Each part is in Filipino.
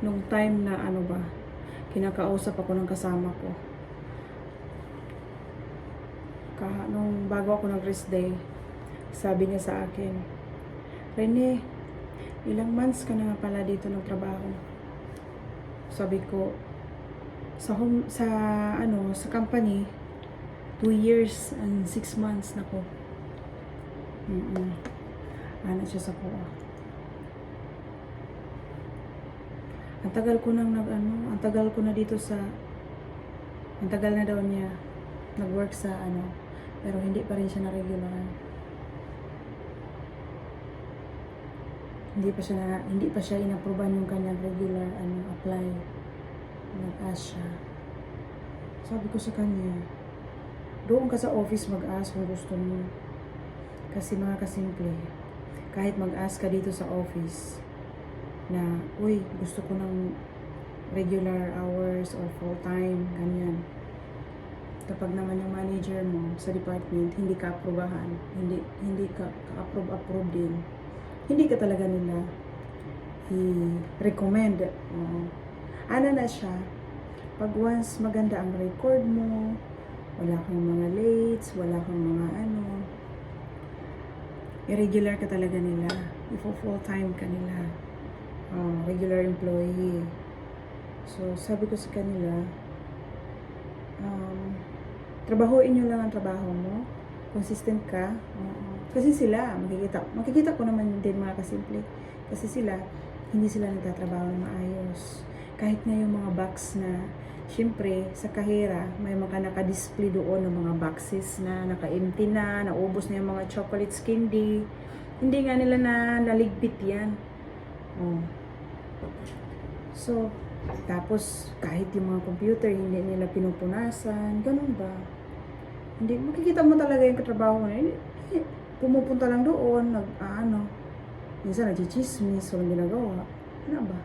nung time na ano ba, kinakausap ako ng kasama ko. Nung bago ako nag-rest day, sabi niya sa akin, Rene, ilang months ka na nga pala dito nagtrabaho? Sabi ko, sa company, 2 years and 6 months na ko. Ano siya sa kuha. Ang tagal ko na daw niya nag-work sa pero hindi pa rin siya na regular. Hindi pa siya inapruban yung kanyang regular apply. Nag-ask siya. Sabi ko sa kanya, doon ka sa office mag-ask kung gusto mo. Kasi mga kasimple, kahit mag-ask ka dito sa office na, uy, gusto ko ng regular hours or full-time, ganyan. Kapag naman yung manager mo sa department, hindi ka aprobahan, hindi ka approve din, hindi ka talaga nila i-recommend. Ano na siya, pag once maganda ang record mo, wala kang mga lates, wala kang mga irregular ka talaga nila, full time ka nila, regular employee. So sabi ko sa kanila, trabahuin nyo lang ang trabaho mo, consistent ka. Kasi sila, makikita ko naman din mga kasimple, kasi hindi sila nagtatrabaho na maayos. Kahit na yung mga box na, syempre, sa kahera, may mga naka-display doon ng mga boxes na naka-empty na, naubos na yung mga chocolates candy. Hindi nga nila naligpit yan. So, tapos, kahit yung mga computer, hindi nila pinupunasan, ganun ba? Hindi, makikita mo talaga yung katrabaho na yun. Pumupunta lang doon, minsan nagchichismis, walang ginagawa. Ano ba?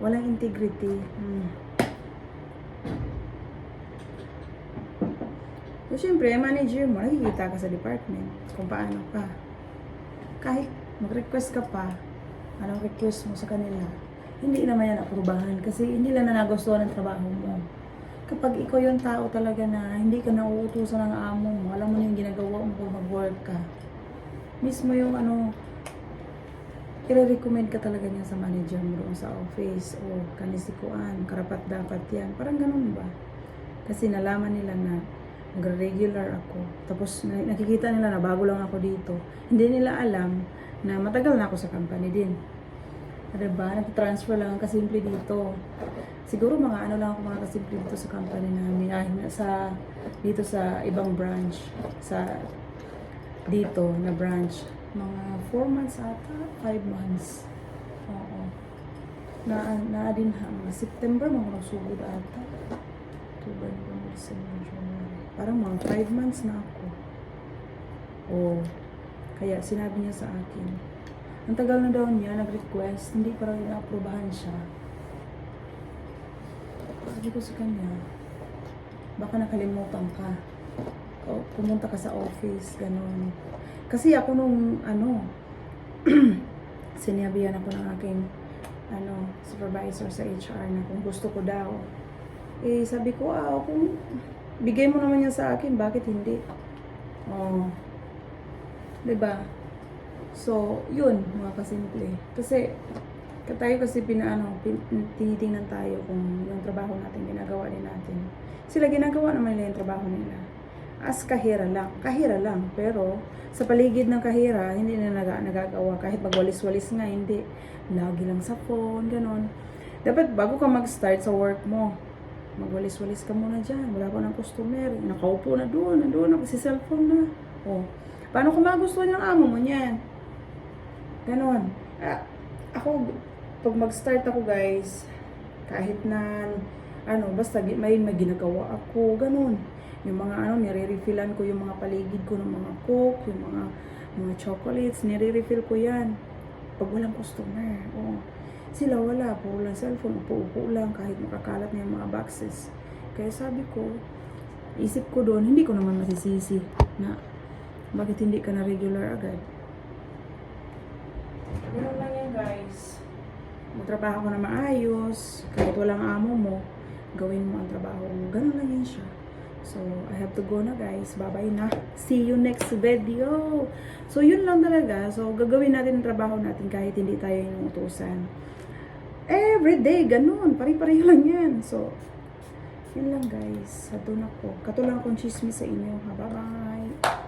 Walang integrity. So, syempre, manager mo, nakikita ka sa department kung paano ka. Kahit mag-request ka pa, anong request mo sa kanila, hindi naman yan aprubahan kasi hindi lang na nagustuhan ng trabaho mo. Kapag ikaw yung tao talaga na hindi ka nauutusan ng amo mo, alam mo na yung ginagawa mo kung mag-work ka, mismo yung i-recommend ka talaga niya sa manager mo doon sa office o kanisikuan, karapat dapat yan. Parang ganun ba? Kasi nalaman nila na mag-regular ako. Tapos nakikita nila na bago lang ako dito. Hindi nila alam na matagal na ako sa company din. Diba? Nag-transfer lang ang kasimple dito. Siguro mga lang ako mga kasimple dito sa company namin. Dito sa ibang branch. Dito na branch. Mga 4 months ata, 5 months. Oo. Na din mga September, mga sugod ata. October, November, December, January. Parang mga 5 months na ako. Kaya sinabi niya sa akin, ang tagal na daw niya, nag-request, hindi pa rin na-aprobahan siya. Sabi ko sa kanya, baka nakalimutan ka. O, pumunta ka sa office, ganun. Kasi ako nung, sinabihan ako ng aking, supervisor sa HR na kung gusto ko daw. Sabi ko, kung bigay mo naman yan sa akin, bakit hindi? Diba? So, yun, mga kasimple. Kasi, tayo kasi tinitingnan tayo kung yung trabaho natin, ginagawa din natin. Sila ginagawa naman nila yung trabaho nila. As kahira lang. Pero, sa paligid ng kahira, hindi na nagagawa. Kahit magwalis-walis nga, hindi. Lagi lang sa phone, ganon. Dapat, bago ka mag-start sa work mo, magwalis-walis ka muna dyan. Wala pa ng customer. Nakaupo na doon. Nandun ako sa cellphone na. Paano kung magustuhan ng amo mo niyan? Ganon. Ako, pag mag-start ako guys, kahit na, basta may ginagawa ako, ganon. Yung mga nire-refillan ko yung mga paligid ko ng mga coke, yung mga chocolates, nire-refill ko yan. Pag walang customer, sila wala, puro lang cellphone, upo-upo lang, kahit makakalat na yung mga boxes. Kaya sabi ko, isip ko doon, hindi ko naman masisisi na bakit hindi ka na regular agad. Ganun lang yan guys. magtrabaho ko na maayos, kahit walang amo mo, gawin mo ang trabaho mo. Ganun lang yun siya. So, I have to go na guys. Bye-bye na. See you next video. So, yun lang talaga. So, gagawin natin ang trabaho natin kahit hindi tayo yung utusan. Everyday, ganun. Pare-pareho lang yan. So, yun lang guys. Sa doon ako. Katulang akong chismis sa inyo. Ha? Bye-bye.